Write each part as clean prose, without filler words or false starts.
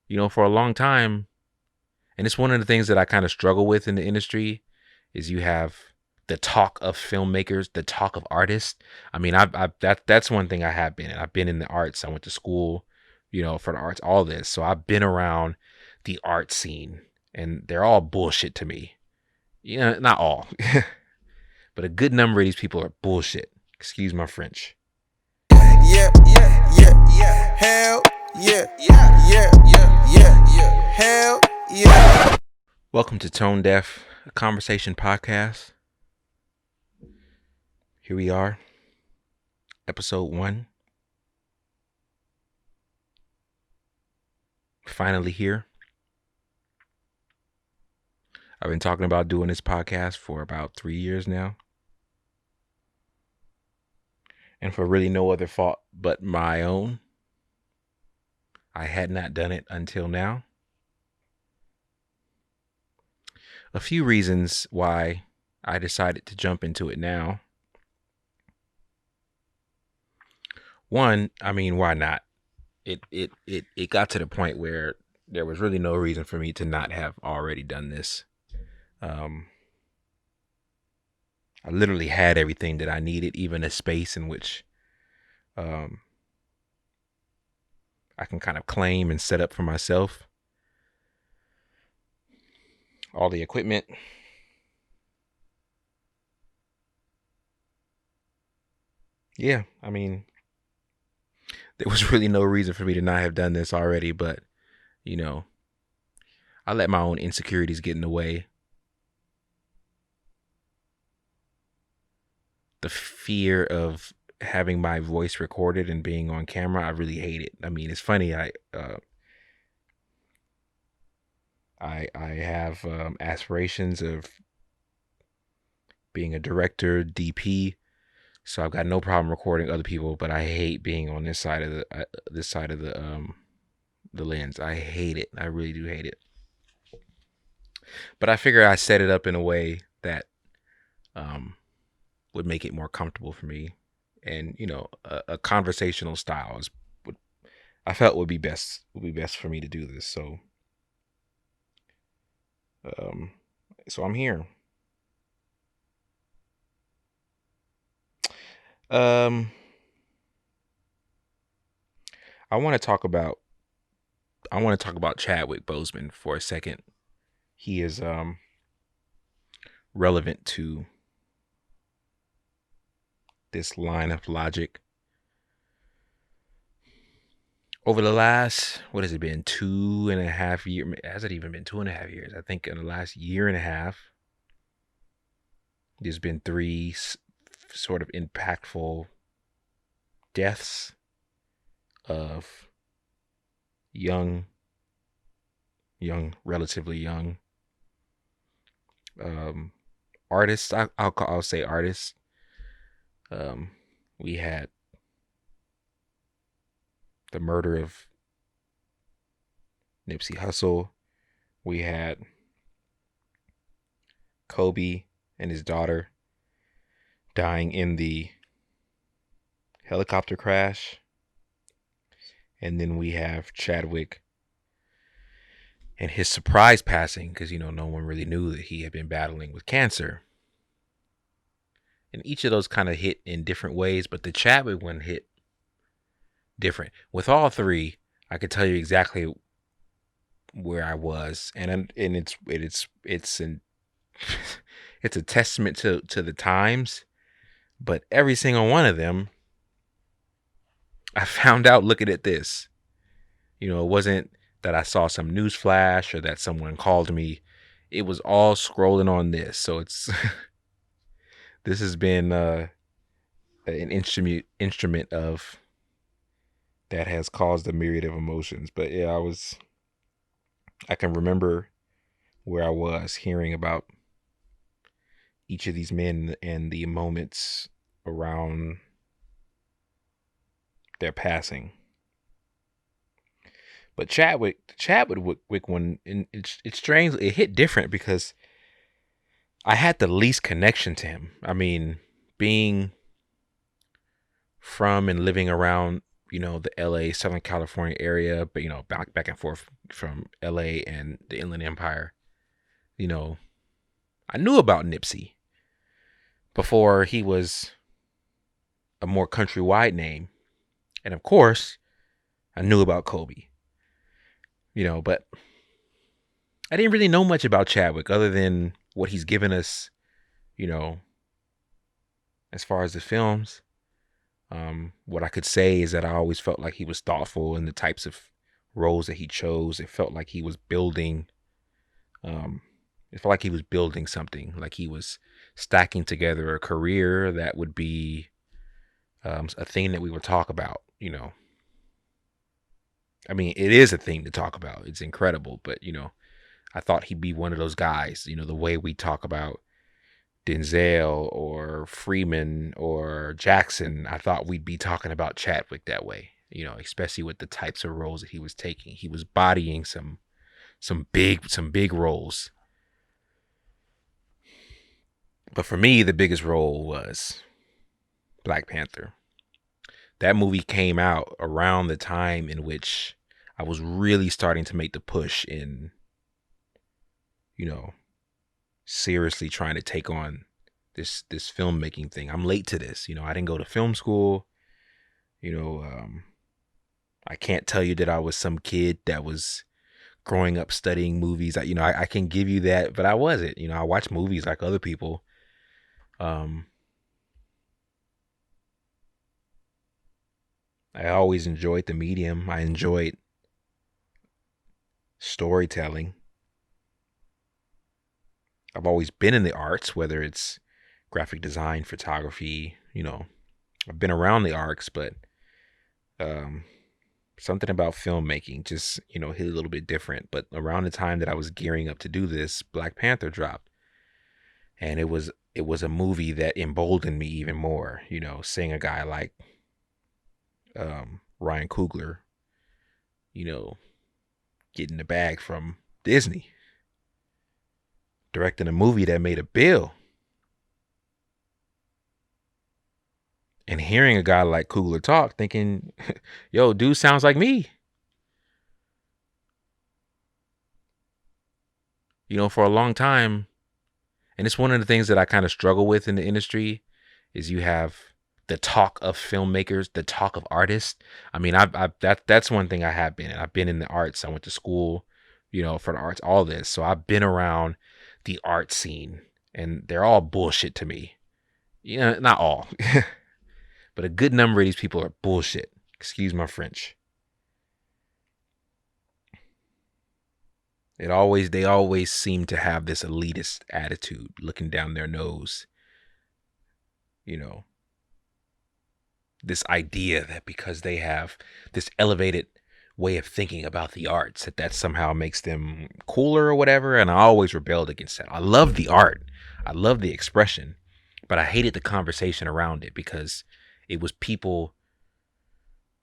For a long time, and it's one of the things that I kind of struggle with in the industry is you have the talk of filmmakers, the talk of artists. I mean, that's one thing I have been in. I've been in the arts. I went to school, for the arts, all this. So I've been around the art scene, and they're all bullshit to me. Not all, but a good number of these people are bullshit. Excuse my French. Yeah, yeah, yeah, yeah. Hell yeah, yeah, yeah, yeah, yeah, yeah. Hell yeah. Welcome to Tone Deaf, a conversation podcast. Here we are, episode 1. Finally here. I've been talking about doing this podcast for about 3 years now. And for really no other fault but my own. I had not done it until now. A few reasons why I decided to jump into it now. One, I mean, why not? It got to the point where there was really no reason for me to not have already done this. I literally had everything that I needed, even a space in which I can kind of claim and set up for myself. All the equipment. Yeah, I mean, there was really no reason for me to not have done this already, but, I let my own insecurities get in the way. The fear of having my voice recorded and being on camera, I really hate it. I mean, it's funny. I have aspirations of being a director, DP, so I've got no problem recording other people. But I hate being on this side of the lens. I hate it. I really do hate it. But I figure I set it up in a way that would make it more comfortable for me, and a conversational style is what I felt would be best for me to do this. Um, so I'm here. Um, I want to talk about Chadwick Boseman for a second. He is relevant to this line of logic. Over the last, what has it been, 2.5 years? Has it even been 2.5 years? I think in the last year and a half, there's been 3 sort of impactful deaths of young, relatively young artists. I'll say artists. We had the murder of Nipsey Hussle. We had Kobe and his daughter dying in the helicopter crash. And then we have Chadwick and his surprise passing, because no one really knew that he had been battling with cancer. And each of those kind of hit in different ways, but the Chadwick one hit different. With all 3, I could tell you exactly where I was, and it's it's a testament to the times. But every single one of them, I found out looking at this. It wasn't that I saw some news flash or that someone called me. It was all scrolling on this. So it's this has been an instrument of that has caused a myriad of emotions. But yeah, I can remember where I was hearing about each of these men and the moments around their passing. But Chadwick one, and it's strange. It hit different because I had the least connection to him. I mean, being from and living around the LA, Southern California area, but back and forth from LA and the Inland Empire. You know, I knew about Nipsey before he was a more countrywide name. And of course, I knew about Kobe, but I didn't really know much about Chadwick other than what he's given us, you know, as far as the films. What I could say is that I always felt like he was thoughtful in the types of roles that he chose. It felt like he was building, um, it felt like he was building something, like he was stacking together a career that would be a thing that we would talk about. I mean, it is a thing to talk about. It's incredible, but I thought he'd be one of those guys. The way we talk about Denzel or Freeman or Jackson, I thought we'd be talking about Chadwick that way. Especially with the types of roles that he was taking. He was bodying some big roles. But for me, the biggest role was Black Panther. That movie came out around the time in which I was really starting to make the push in, you know, seriously trying to take on this filmmaking thing. I'm late to this. I didn't go to film school. You know, I can't tell you that I was some kid that was growing up studying movies. I can give you that, but I wasn't. I watch movies like other people. Um, I always enjoyed the medium. I enjoyed storytelling. I've always been in the arts, whether it's graphic design, photography. I've been around the arts, but um, something about filmmaking just hit a little bit different. But around the time that I was gearing up to do this, Black Panther dropped, and it was a movie that emboldened me even more. Seeing a guy like Ryan Coogler, you know, getting the bag from Disney, directing a movie that made a bill, and hearing a guy like Coogler talk, thinking, "Yo, dude sounds like me." For a long time, and it's one of the things that I kind of struggle with in the industry is you have the talk of filmmakers, the talk of artists. I mean, that's one thing I have been in. I've been in the arts. I went to school, for the arts, all this. So I've been around the art scene, and they're all bullshit to me. Not all, but a good number of these people are bullshit. Excuse my French. They always seem to have this elitist attitude, looking down their nose. You know, this idea that because they have this elevated way of thinking about the arts that somehow makes them cooler or whatever. And I always rebelled against that. I love the art, I love the expression, but I hated the conversation around it because it was people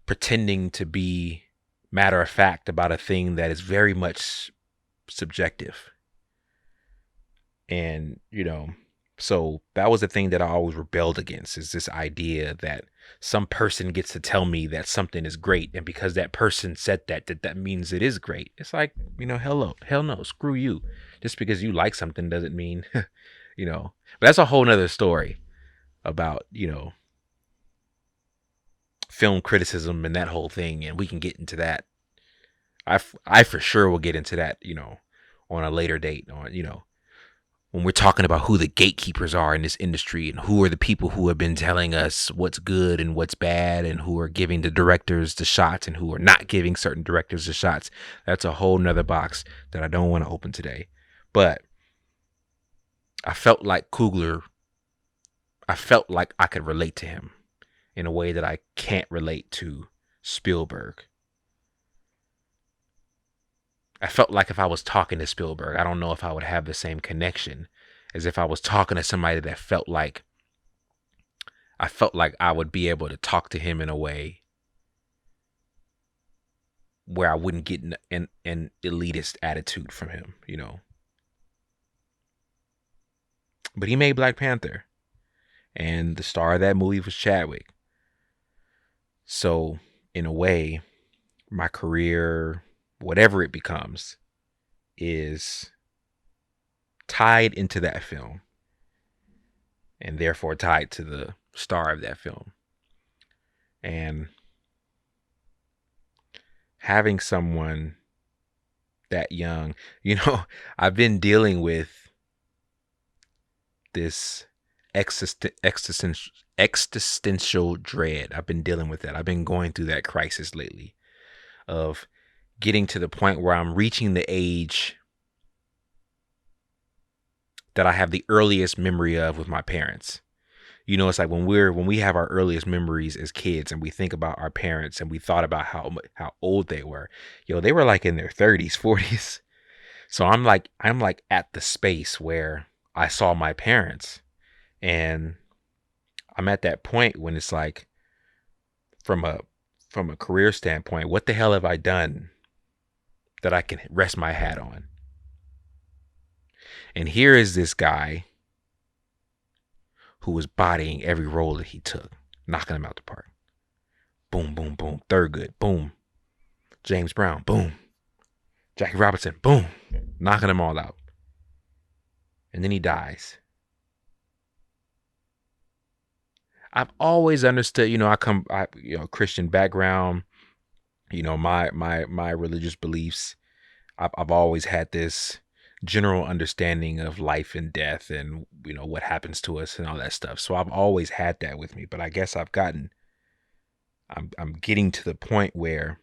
pretending to be matter of fact about a thing that is very much subjective. And so that was the thing that I always rebelled against, is this idea that some person gets to tell me that something is great, and because that person said that means it is great. It's like, hell no, screw you. Just because you like something doesn't mean but that's a whole nother story about film criticism and that whole thing, and we can get into that. I for sure will get into that on a later date, on when we're talking about who the gatekeepers are in this industry and who are the people who have been telling us what's good and what's bad, and who are giving the directors the shots and who are not giving certain directors the shots. That's a whole nother box that I don't want to open today. But I felt like Coogler, I felt like I could relate to him in a way that I can't relate to Spielberg. I felt like if I was talking to Spielberg, I don't know if I would have the same connection as if I was talking to somebody that I felt like I would be able to talk to him in a way where I wouldn't get an elitist attitude from him. But he made Black Panther, and the star of that movie was Chadwick. So in a way, my career, whatever it becomes, is tied into that film and therefore tied to the star of that film. And having someone that young, you know, I've been dealing with this existential dread. I've been dealing with that. I've been going through that crisis lately of getting to the point where I'm reaching the age that I have the earliest memory of with my parents. You know, it's like when we have our earliest memories as kids and we think about our parents and we thought about how old they were. Yo, they were like in their 30s, 40s. So I'm like at the space where I saw my parents, and I'm at that point when it's like from a from a career standpoint, what the hell have I done that I can rest my hat on? And here is this guy who was bodying every role that he took, knocking them out the park. Boom, boom, boom. Thurgood, boom. James Brown, boom. Jackie Robinson, boom. Knocking them all out. And then he dies. I've always understood, Christian background, my religious beliefs. I've always had this general understanding of life and death and what happens to us and all that stuff. So I've always had that with me, but I guess I'm getting to the point where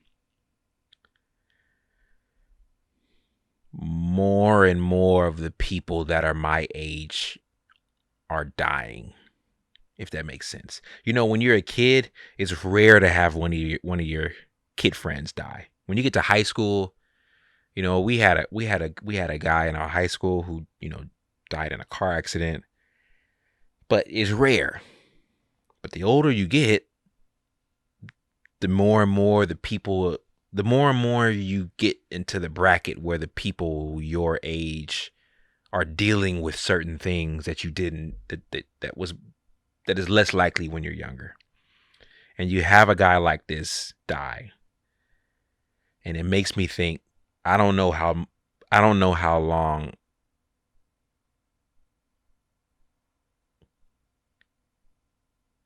more and more of the people that are my age are dying, if that makes sense. When you're a kid, it's rare to have one of your kid friends die. When you get to high school, we had a guy in our high school who, died in a car accident, but it's rare. But the older you get, the more and more the more and more you get into the bracket where the people your age are dealing with certain things that you didn't that is less likely when you're younger. And you have a guy like this die, and it makes me think, I don't know how long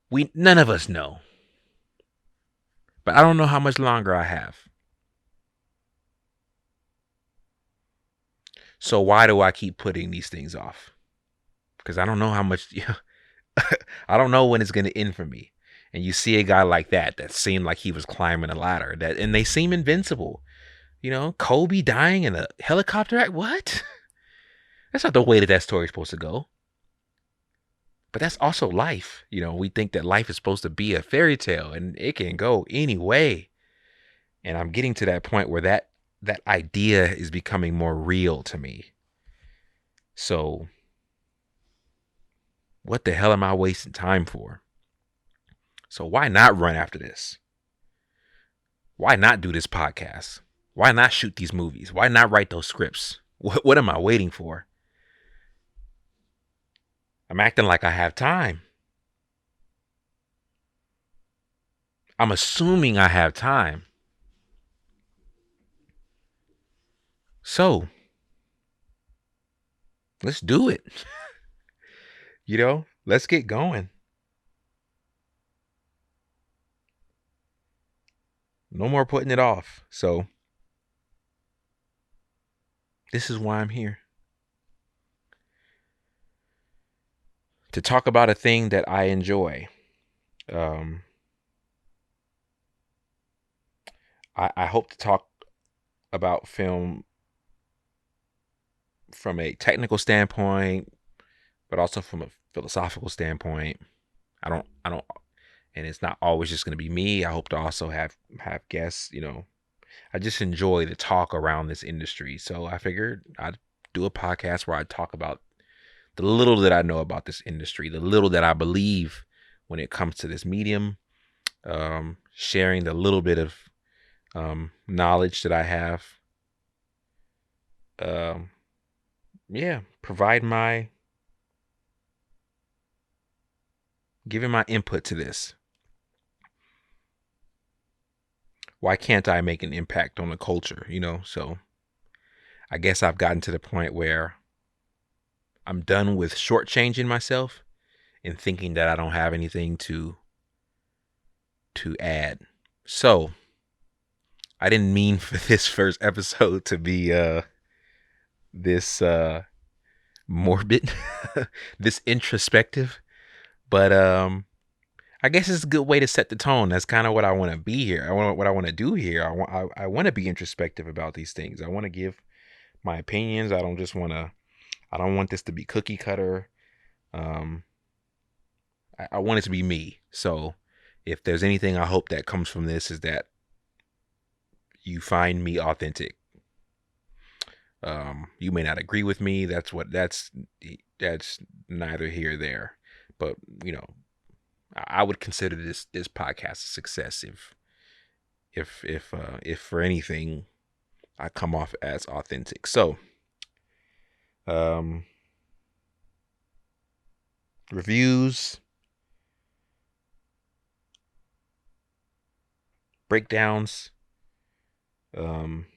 we none of us know, but I don't know how much longer I have. So why do I keep putting these things off? Because I don't know how much I don't know when it's going to end for me. And you see a guy like that seemed like he was climbing a ladder, and they seem invincible. Kobe dying in a helicopter act. What? That's not the way that story is supposed to go. But that's also life. We think that life is supposed to be a fairy tale, and it can go any way. And I'm getting to that point where that idea is becoming more real to me. So what the hell am I wasting time for? So why not run after this? Why not do this podcast? Why not shoot these movies? Why not write those scripts? What am I waiting for? I'm acting like I have time. I'm assuming I have time. So let's do it. Let's get going. No more putting it off. So this is why I'm here. To talk about a thing that I enjoy. I hope to talk about film from a technical standpoint, but also from a philosophical standpoint. I don't, and it's not always just going to be me. I hope to also have guests. I just enjoy the talk around this industry, so I figured I'd do a podcast where I talk about the little that I know about this industry, the little that I believe when it comes to this medium, sharing the little bit of knowledge that I have. Yeah, giving my input to this. why can't I make an impact on the culture, you know? So I guess I've gotten to the point where I'm done with shortchanging myself and thinking that I don't have anything to add. So I didn't mean for this first episode to be this morbid, this introspective, but I guess it's a good way to set the tone. That's kind of what I want to be here. What I want to do here. I want to be introspective about these things. I want to give my opinions. I don't want this to be cookie cutter. Um, I want it to be me. So if there's anything I hope that comes from this is that you find me authentic. You may not agree with me. That's neither here or there. But you know, I would consider this podcast a success if for anything I come off as authentic. So, um, reviews, breakdowns, um,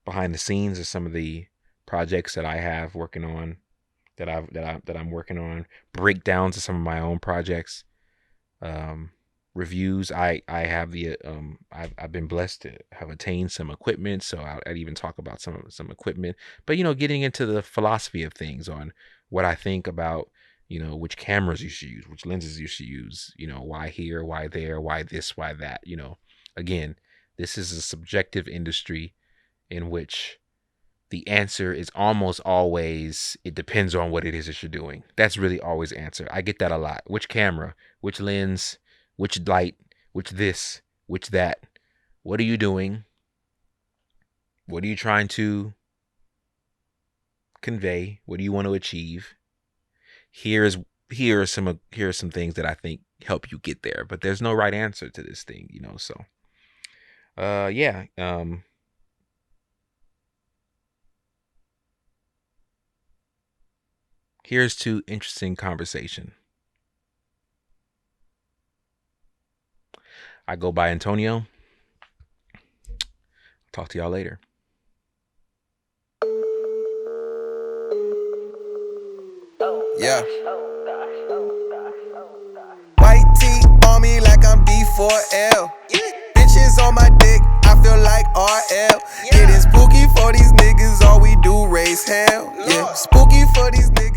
behind the scenes of some of the projects that I have working on that I'm working on, breakdowns of some of my own projects, um, reviews. I have I've been blessed to have attained some equipment, so I'd even talk about some equipment. But you know, getting into the philosophy of things on what I think about, you know, which cameras you should use, which lenses you should use, you know, why here, why there, why this, why that. You know, again, this is a subjective industry in which the answer is almost always it depends on what it is that you're doing. That's really always the answer. I get that a lot. Which camera, which lens, which light, which this, which that. What are you doing? What are you trying to convey? What do you want to achieve? Here's here are some things that I think help you get there, but there's no right answer to this thing, you know. So yeah, here's to interesting conversation. I go by Antonio. Talk to y'all later. Yeah. White tee on me like I'm D4L. Bitches on my dick, I feel like RL. Getting spooky for these niggas, all we do raise hell. Yeah, spooky for these niggas.